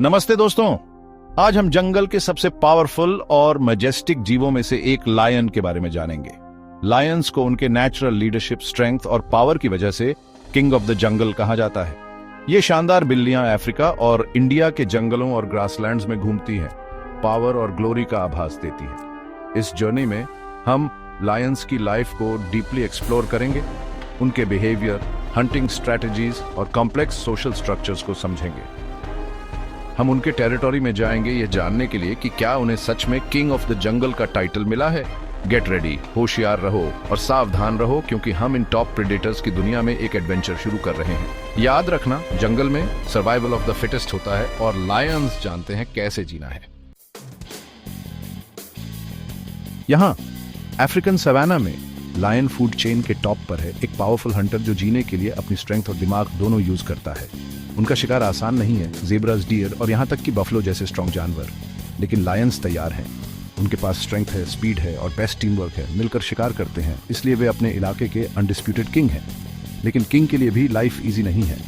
नमस्ते दोस्तों। आज हम जंगल के सबसे पावरफुल और मैजेस्टिक जीवों में से एक लायन के बारे में जानेंगे। लायंस को उनके नेचुरल लीडरशिप, स्ट्रेंथ और पावर की वजह से किंग ऑफ द जंगल कहा जाता है। ये शानदार बिल्लियां अफ्रीका और इंडिया के जंगलों और ग्रासलैंड्स में घूमती हैं, पावर और ग्लोरी का आभास देती हैं। इस जर्नी में हम लायंस की लाइफ को डीपली एक्सप्लोर करेंगे, उनके बिहेवियर, हंटिंग स्ट्रैटेजीज और कॉम्प्लेक्स सोशल स्ट्रक्चर्स को समझेंगे। हम उनके टेरिटोरी में जाएंगे ये जानने के लिए कि क्या उन्हें सच में किंग ऑफ द जंगल का टाइटल मिला है। गेट रेडी, होशियार रहो और सावधान रहो, क्योंकि हम इन टॉप प्रेडेटर्स की दुनिया में एक एडवेंचर शुरू कर रहे हैं। याद रखना, जंगल में सर्वाइवल ऑफ द फिटेस्ट होता है और लायंस जानते हैं कैसे जीना है। यहां अफ्रीकन सवाना में लायन फूड चेन के टॉप पर है एक पावरफुल हंटर जो जीने के लिए अपनी स्ट्रेंथ और दिमाग दोनों यूज करता है। उनका शिकार आसान नहीं है, ज़ेब्रास, डियर और यहां तक कि बफलो जैसे स्ट्रॉन्ग जानवर, लेकिन लायंस तैयार हैं। उनके पास स्ट्रेंथ है, स्पीड है और बेस्ट टीम वर्क है। मिलकर शिकार करते हैं, इसलिए वे अपने इलाके के अनडिस्प्यूटेड किंग हैं। लेकिन किंग के लिए भी लाइफ इजी नहीं है।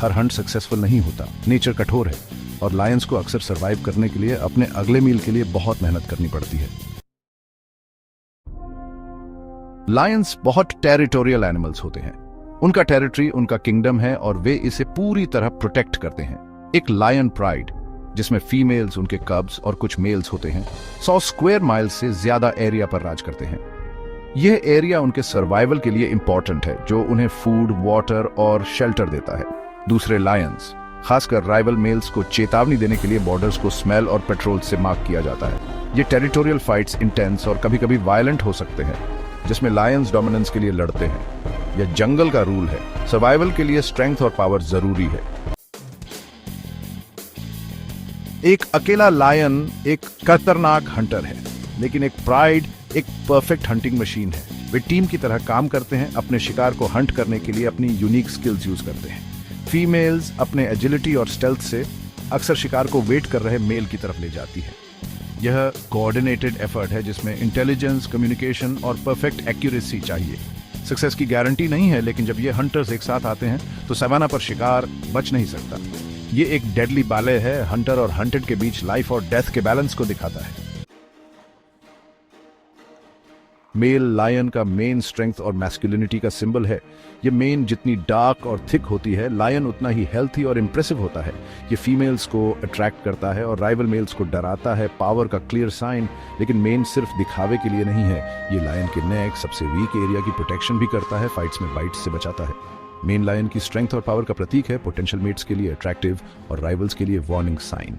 हर हंट सक्सेसफुल नहीं होता, नेचर कठोर है और लायंस को अक्सर सर्वाइव करने के लिए अपने अगले मील के लिए बहुत मेहनत करनी पड़ती है। लायंस बहुत टेरिटोरियल एनिमल्स होते हैं। उनका टेरिटरी उनका किंगडम है और वे इसे पूरी तरह प्रोटेक्ट करते हैं। एक लायन प्राइड, जिसमें फीमेल्स, उनके कब्स और कुछ मेल्स होते हैं, 100 स्क्वायर माइल से ज्यादा एरिया पर राज करते हैं। यह एरिया उनके सर्वाइवल के लिए इंपॉर्टेंट है, जो उन्हें फूड, वाटर और शेल्टर देता है। दूसरे लायंस, खासकर राइवल मेल्स को चेतावनी देने के लिए बॉर्डर्स को स्मेल और पेट्रोल से मार्क किया जाता है। ये टेरिटोरियल फाइट्स इंटेंस और कभी कभी वायलेंट हो सकते हैं, जिसमें लायंस डोमिनेंस के लिए लड़ते हैं। यह जंगल का रूल है, सर्वाइवल के लिए स्ट्रेंथ और पावर जरूरी है। एक अकेला लायन एक खतरनाक हंटर है, लेकिन एक प्राइड एक परफेक्ट हंटिंग मशीन है। वे टीम की तरह काम करते हैं, अपने शिकार को हंट करने के लिए अपनी यूनिक स्किल्स यूज करते हैं। फीमेल्स अपने एजिलिटी और स्टेल्थ से अक्सर शिकार को वेट कर रहे मेल की तरफ ले जाती है। यह कोऑर्डिनेटेड एफर्ट है जिसमें इंटेलिजेंस, कम्युनिकेशन और परफेक्ट एक्यूरेसी चाहिए। सक्सेस की गारंटी नहीं है, लेकिन जब ये हंटर्स एक साथ आते हैं तो सवाना पर शिकार बच नहीं सकता। ये एक डेडली बैले है, हंटर और हंटेड के बीच लाइफ और डेथ के बैलेंस को दिखाता है। मेल लायन का मेन स्ट्रेंथ और मैस्कुलिनिटी का सिंबल है। ये मेन जितनी डार्क और थिक होती है, लायन उतना ही हेल्थी और इंप्रेसिव होता है। ये फीमेल्स को अट्रैक्ट करता है और राइवल मेल्स को डराता है, पावर का क्लियर साइन। लेकिन मेन सिर्फ दिखावे के लिए नहीं है। ये लायन के नेक, सबसे वीक एरिया की प्रोटेक्शन भी करता है, फाइट्स में बाइट्स से बचाता है। मेन लायन की स्ट्रेंथ और पावर का प्रतीक है, पोटेंशियल मेट्स के लिए अट्रैक्टिव और राइवल्स के लिए वार्निंग साइन।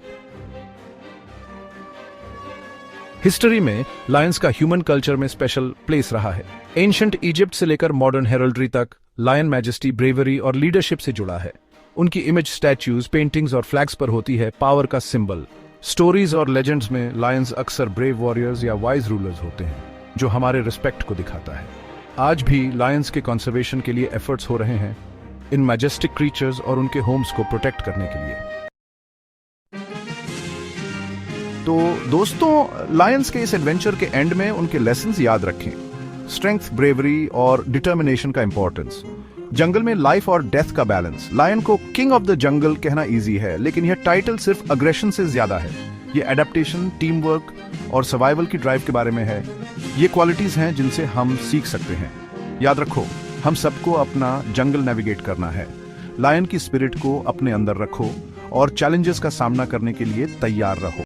हिस्ट्री में लायंस का ह्यूमन कल्चर में स्पेशल प्लेस रहा है। एंशिएंट इजिप्ट से लेकर मॉडर्न हेरल्ड्री तक लायन मैजेस्टी, ब्रेवरी और लीडरशिप से जुड़ा है। उनकी इमेज स्टैच्यूज, पेंटिंग्स और फ्लैग्स पर होती है, पावर का सिंबल। स्टोरीज और लेजेंड्स में लायंस अक्सर ब्रेव वॉरियर्स या वाइज रूलर्स होते हैं, जो हमारे रिस्पेक्ट को दिखाता है। आज भी लायंस के कंजर्वेशन के लिए एफर्ट्स हो रहे हैं, इन मैजेस्टिक क्रीचर्स और उनके होम्स को प्रोटेक्ट करने के लिए। तो दोस्तों, लायंस के इस एडवेंचर के एंड में उनके लेसन्स याद रखें। स्ट्रेंथ, ब्रेवरी और डिटर्मिनेशन का इंपॉर्टेंस, जंगल में लाइफ और डेथ का बैलेंस। लायन को किंग ऑफ द जंगल कहना इजी है, लेकिन यह टाइटल सिर्फ अग्रेशन से ज्यादा है। यह एडेप्टेशन, टीम वर्क और सर्वाइवल की ड्राइव के बारे में है। ये क्वालिटीज हैं जिनसे हम सीख सकते हैं। याद रखो, हम सबको अपना जंगल नेविगेट करना है। लायन की स्पिरिट को अपने अंदर रखो और चैलेंजेस का सामना करने के लिए तैयार रहो।